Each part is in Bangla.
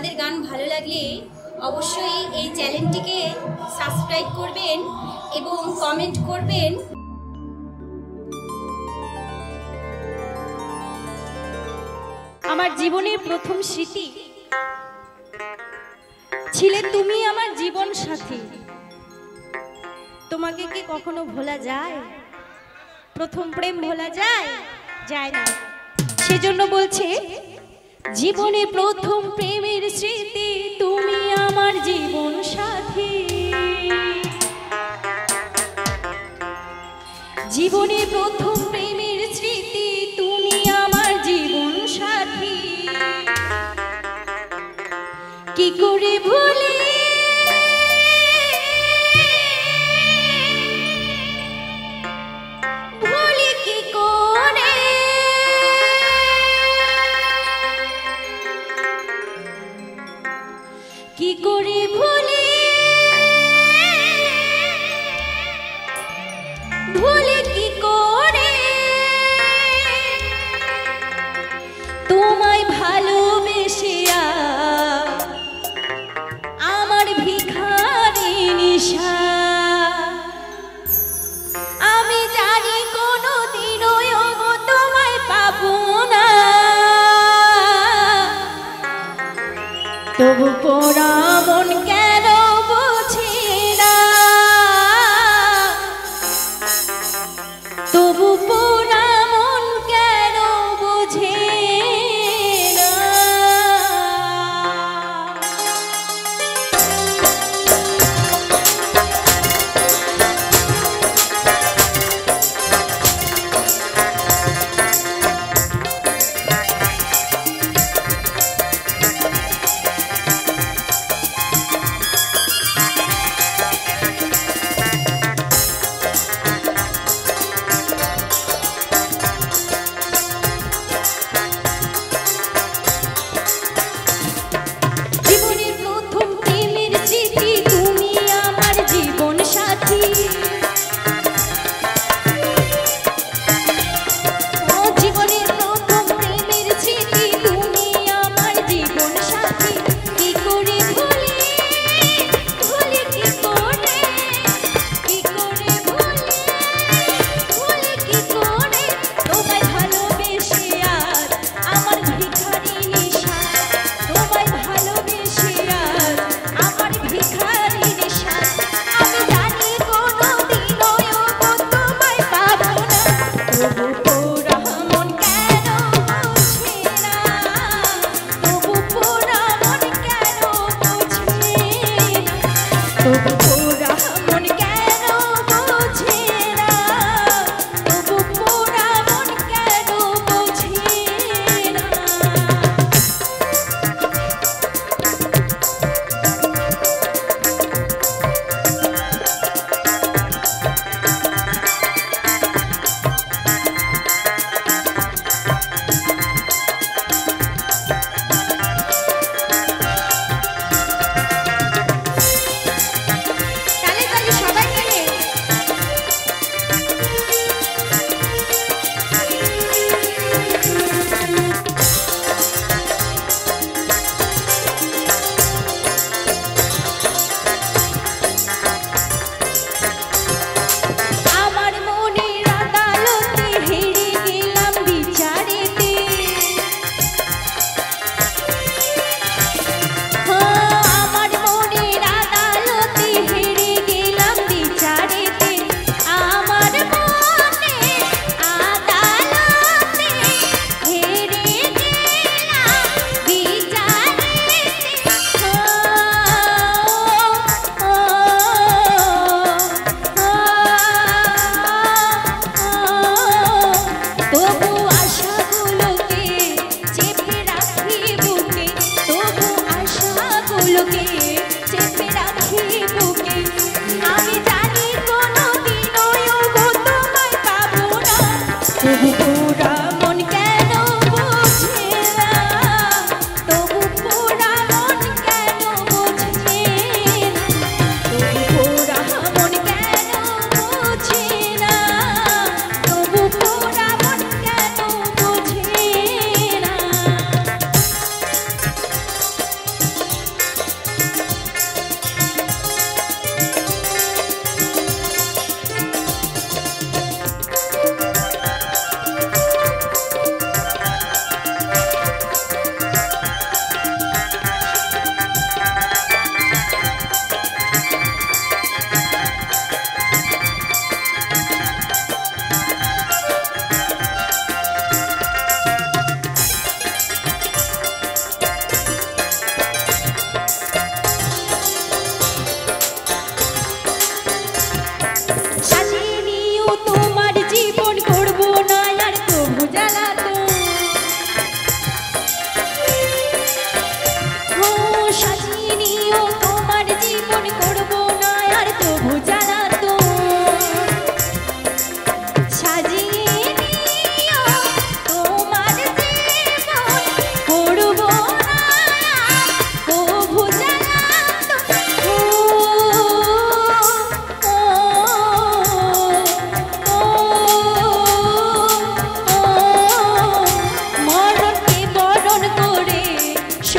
আমাদের গান ভালো লাগলে অবশ্যই এই চ্যানেলটিকে সাবস্ক্রাইব করবেন এবং কমেন্ট করবেন। আমার জীবনের প্রথম স্মৃতি ছিলে তুমি, আমার জীবন সাথী। তোমাকে কি কখনো ভোলা যায়? প্রথম প্রেম ভোলা যায়? যায় না। সেজন্য বলছে, জীবনে প্রথম প্রেমের স্মৃতি তুমি আমার জীবন সাথী। জীবনে প্রথম প্রেমের স্মৃতি তুমি আমার জীবন সাথী। কি করে ভুলে কি করে ভুলে কি করে তোমায় ভালোবেসে আমার ভিখারি নিশা। আমি জানি কোনোদিনও তোমায় পাবো না, তবু পোড়া মন কেন বোঝে না, তবু পোড়া মন কেন বোঝে না।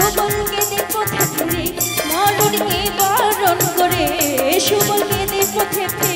সুবল কেঁদে পথে ফিরে মরণকে বরণ করে সুবল কেঁদে পথে ফিরে